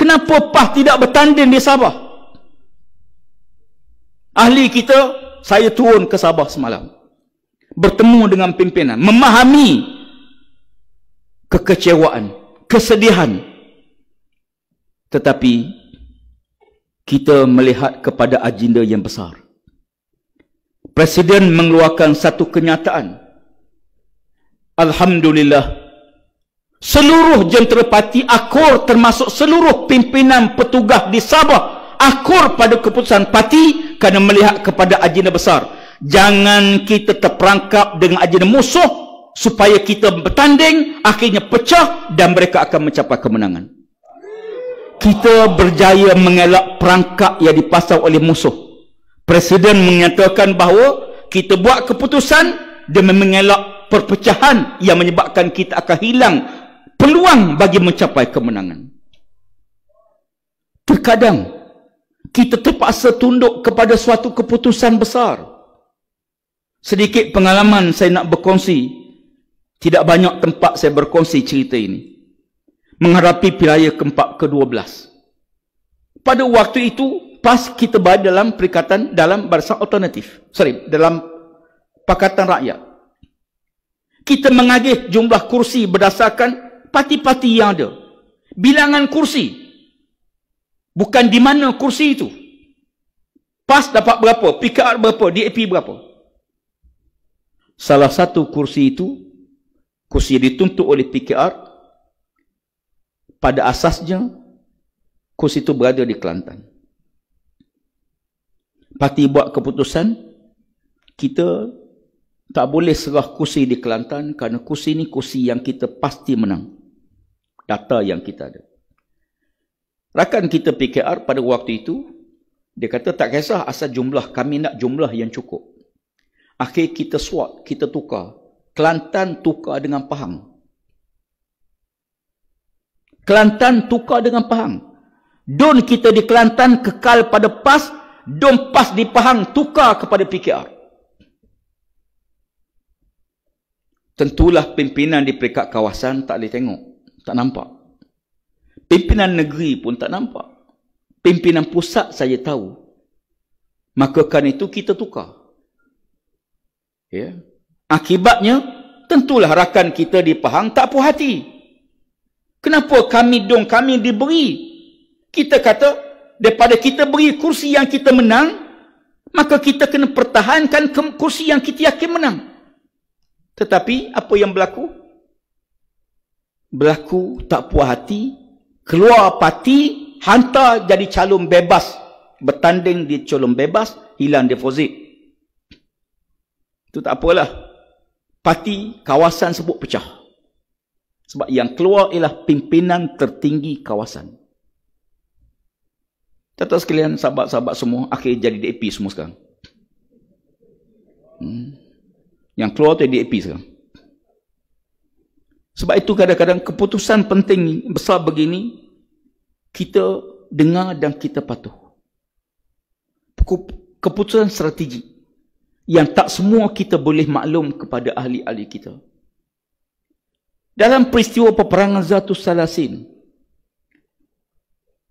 Kenapa PAS tidak bertanding di Sabah? Ahli kita, saya turun ke Sabah semalam. Bertemu dengan pimpinan. Memahami kekecewaan, kesedihan. Tetapi kita melihat kepada agenda yang besar. Presiden mengeluarkan satu kenyataan. Alhamdulillah, seluruh jenterapati akur, termasuk seluruh pimpinan petugas di Sabah akur pada keputusan parti kerana melihat kepada agenda besar. Jangan kita terperangkap dengan agenda musuh supaya kita bertanding, akhirnya pecah dan mereka akan mencapai kemenangan. Kita berjaya mengelak perangkap yang dipasang oleh musuh. Presiden menyatakan bahawa kita buat keputusan demi mengelak perpecahan yang menyebabkan kita akan hilang peluang bagi mencapai kemenangan. Terkadang kita terpaksa tunduk kepada suatu keputusan besar. Sedikit pengalaman saya nak berkongsi. Tidak banyak tempat saya berkongsi cerita ini. Menghadapi pilihan ke-12. Pada waktu itu, PAS kita berada dalam perikatan, dalam barisan alternatif. Dalam Pakatan Rakyat. Kita mengagih jumlah kursi berdasarkan parti-parti yang ada. Bilangan kursi. Bukan di mana kursi itu. PAS dapat berapa, PKR berapa, DAP berapa. Salah satu kursi itu, kursi yang dituntut oleh PKR, pada asasnya, kursi itu berada di Kelantan. Parti buat keputusan, kita tak boleh serah kursi di Kelantan kerana kursi ini kursi yang kita pasti menang. Data yang kita ada. Rakan kita PKR pada waktu itu, dia kata tak kisah asal jumlah, kami nak jumlah yang cukup. Akhir kita swap, kita tukar. Kelantan tukar dengan Pahang. Kelantan tukar dengan Pahang. Don kita di Kelantan kekal pada PAS, don PAS di Pahang tukar kepada PKR. Tentulah pimpinan di peringkat kawasan tak boleh tengok, tak nampak. Pimpinan negeri pun tak nampak. Pimpinan pusat saya tahu. Maka kerana itu kita tukar. Ya. Akibatnya, tentulah rakan kita di Pahang tak puas hati. Kenapa kami diberi? Kita kata, daripada kita beri kursi yang kita menang, maka kita kena pertahankan kursi yang kita yakin menang. Tetapi, apa yang berlaku? Berlaku tak puas hati, keluar parti, hantar jadi calon bebas. Bertanding di calon bebas, hilang deposit. Itu tak apalah. Parti kawasan sebut pecah. Sebab yang keluar ialah pimpinan tertinggi kawasan. Tuan-tuan sekalian, sahabat-sahabat semua, akhir jadi DAP semua sekarang. Yang keluar tu DAP sekarang. Sebab itu kadang-kadang keputusan penting besar begini, kita dengar dan kita patuh. Keputusan strategi yang tak semua kita boleh maklum kepada ahli-ahli kita. Dalam peristiwa peperangan Zatus Salasin,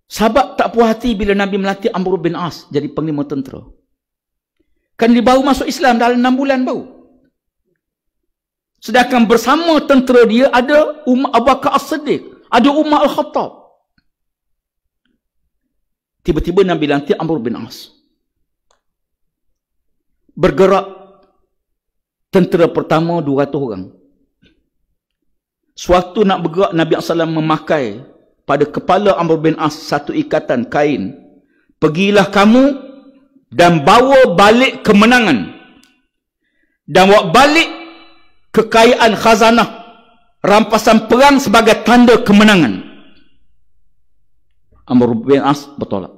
sahabat tak puas hati bila Nabi melatih Amr bin As jadi panglima tentera. Kan dia baru masuk Islam dalam 6 bulan baru. Sedangkan bersama tentera dia ada Umar Abu Bakar As-Siddiq, ada Umar Al-Khattab. Tiba-tiba Nabi lantik Amr bin As. Bergerak tentera pertama 200 orang. Sewaktu nak bergerak, Nabi SAW memakai pada kepala Amr bin As satu ikatan kain. Pergilah kamu dan bawa balik kemenangan. Dan bawa balik kekayaan khazanah, rampasan perang sebagai tanda kemenangan. Amr bin As bertolak.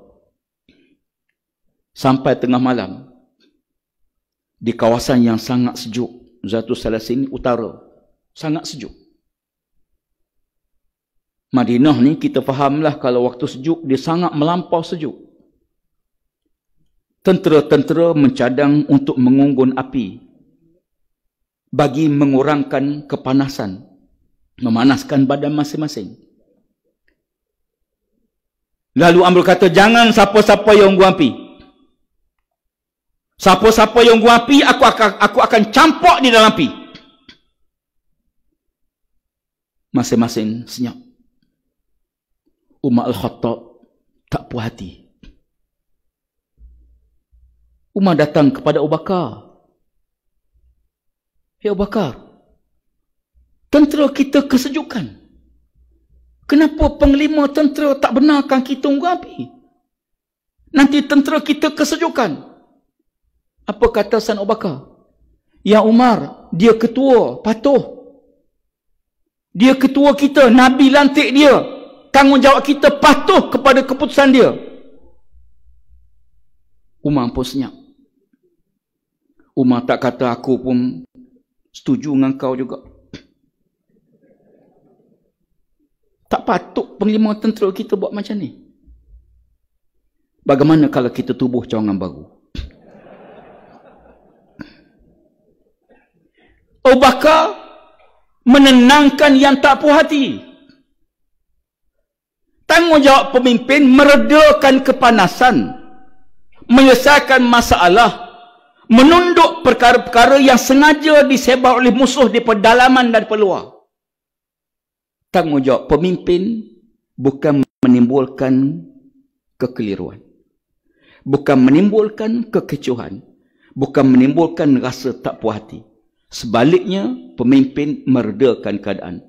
Sampai tengah malam, di kawasan yang sangat sejuk, Zatus Salasin utara, sangat sejuk. Madinah ni kita fahamlah kalau waktu sejuk, dia sangat melampau sejuk. Tentera-tentera mencadang untuk mengunggun api bagi mengurangkan kepanasan, memanaskan badan masing-masing. Lalu Amr kata, jangan siapa-siapa yang gua api. Siapa-siapa yang gua api, aku akan campak di dalam api. Masing-masing senyap. Umar Al-Khattab tak puas hati. Umar datang kepada Abu Bakar. Ya Abu Bakar, tentera kita kesejukan. Kenapa panglima tentera tak benarkan kita unggun api? Nanti tentera kita kesejukan. Apa kata San Abu Bakar? Ya Umar, dia ketua, patuh. Dia ketua kita, Nabi lantik dia. Tanggungjawab kita patuh kepada keputusan dia. Umar pun senyap. Umar tak kata aku pun setuju dengan kau juga. Tak patut panglima tentera kita buat macam ni. Bagaimana kalau kita tubuh cawangan baru? Abu Bakar menenangkan yang tak puas hati. Tanggungjawab pemimpin meredakan kepanasan, menyelesaikan masalah, menunduk perkara-perkara yang sengaja disebar oleh musuh di pedalaman dan peluar. Tanggungjawab pemimpin bukan menimbulkan kekeliruan, bukan menimbulkan kekecohan, bukan menimbulkan rasa tak puas hati. Sebaliknya, pemimpin meredakan keadaan.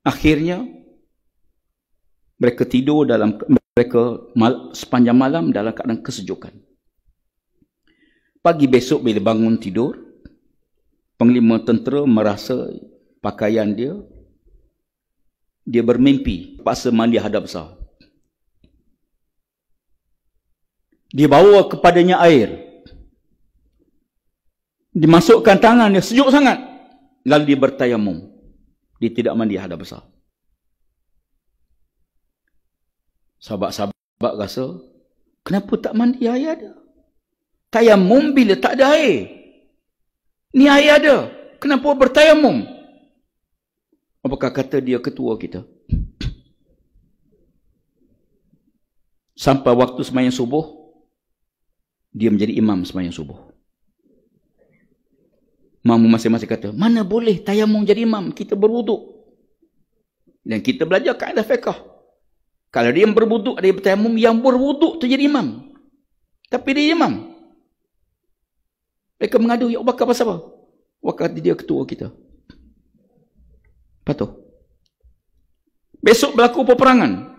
Akhirnya, mereka tidur sepanjang malam dalam keadaan kesejukan. Pagi besok bila bangun tidur, panglima tentera merasa pakaian dia bermimpi paksa mandi hadap besar. Dia bawa kepadanya air. Dimasukkan tangan dia, sejuk sangat. Lalu dia bertayamum. Dia tidak mandi hadap besar. Sahabat-sahabat rasa, kenapa tak mandi air ada? Tayamum bila tak ada air. Ni air ada. Kenapa bertayamum? Apakah kata dia ketua kita? Sampai waktu sembahyang subuh, dia menjadi imam sembahyang subuh. Makmum masing-masing kata, mana boleh tayamum jadi imam? Kita berwuduk. Dan kita belajar kaedah fiqh. Kalau dia yang berwuduk, dia bertayamum, yang berwuduk tu jadi imam. Tapi dia imam. Mereka mengadu, ya Abu Bakar pasal apa? Waktu dia ketua kita. Patuh. Besok berlaku peperangan.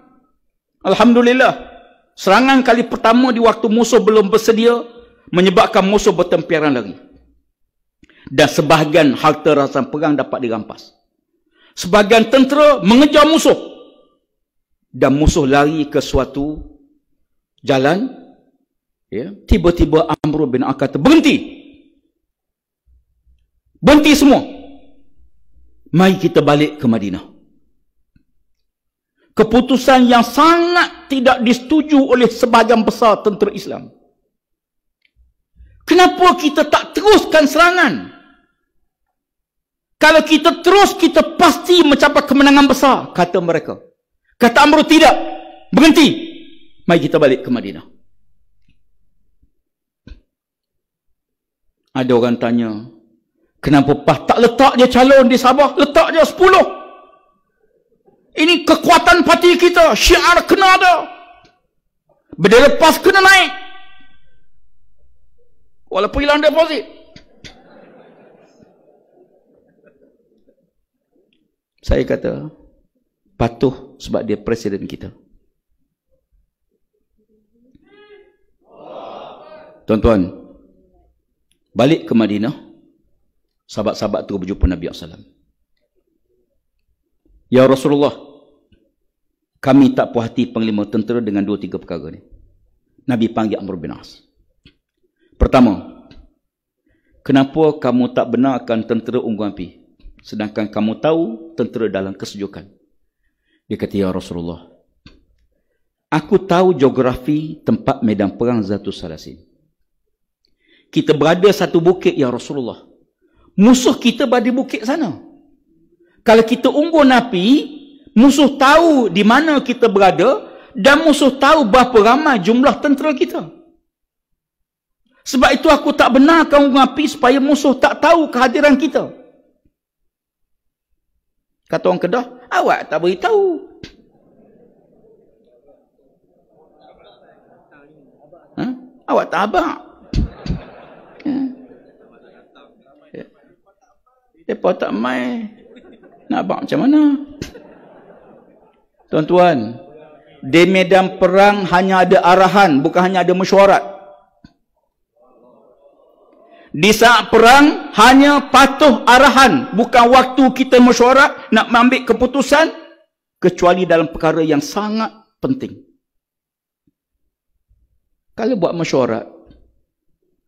Alhamdulillah. Serangan kali pertama di waktu musuh belum bersedia, menyebabkan musuh bertempiaran lagi. Dan sebahagian harta rampasan perang dapat dirampas. Sebahagian tentera mengejar musuh. Dan musuh lari ke suatu jalan. Ya. Tiba-tiba Amr bin As kata, berhenti. Berhenti semua. Mari kita balik ke Madinah. Keputusan yang sangat tidak disetujui oleh sebahagian besar tentera Islam. Kenapa kita tak teruskan serangan? Kalau kita terus, kita pasti mencapai kemenangan besar, kata mereka. Kata Amr, tidak. Berhenti. Mari kita balik ke Madinah. Ada orang tanya, kenapa tak letak dia calon di Sabah? Letak dia 10. Ini kekuatan parti kita. Syiar kena ada. Berdaya lepas kena naik. Walaupun hilang deposit. Saya kata, patuh sebab dia presiden kita. Tuan-tuan, balik ke Madinah, sahabat-sahabat tu berjumpa Nabi SAW. Ya Rasulullah, kami tak puas hati panglima tentera dengan 2-3 perkara ni. Nabi panggil Amr bin As. Pertama, kenapa kamu tak benarkan tentera unggun api? Sedangkan kamu tahu tentera dalam kesejukan. Dia kata, ya Rasulullah, aku tahu geografi tempat medan perang Zatus Salasin. Kita berada satu bukit, ya Rasulullah. Musuh kita berada di bukit sana. Kalau kita unggun api, Musuh tahu di mana kita berada dan musuh tahu berapa ramai jumlah tentera kita. Sebab itu aku tak benarkan gunung api supaya musuh tak tahu kehadiran kita. Kata orang Kedah, awak tak beritahu. Awak tak abang. Mereka tak main. Nak abang macam mana? Tuan-tuan, di medan perang hanya ada arahan, bukan hanya ada mesyuarat. Di saat perang hanya patuh arahan, bukan waktu kita mesyuarat nak ambil keputusan, kecuali dalam perkara yang sangat penting. Kalau buat mesyuarat,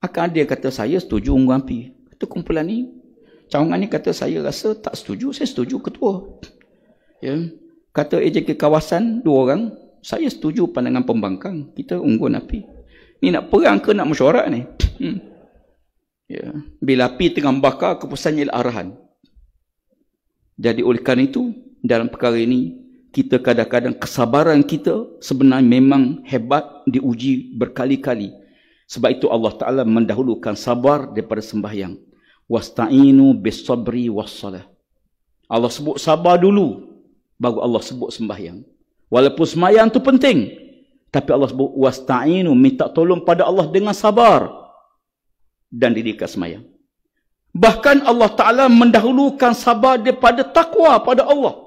akan ada yang kata saya setuju unggun api. Kata kumpulan ni, cawangan ni kata saya rasa tak setuju, saya setuju ketua. Ya. Kata AJK kawasan 2 orang, saya setuju pandangan pembangkang, kita unggun api. Ni nak perang ke nak mesyuarat ni? Ya. Bila api tengah membakar, keputusannya ialah arahan. Jadi oleh kerana itu, dalam perkara ini, kita kadang-kadang kesabaran kita sebenarnya memang hebat, diuji berkali-kali. Sebab itu Allah Ta'ala mendahulukan sabar daripada sembahyang. Wasta'inu bis-sabri was-salah. Allah sebut sabar dulu, baru Allah sebut sembahyang. Walaupun sembahyang itu penting, tapi Allah sebut wasta'inu, minta tolong pada Allah dengan sabar dan didirikan sembahyang. Bahkan Allah Ta'ala mendahulukan sabar daripada takwa pada Allah.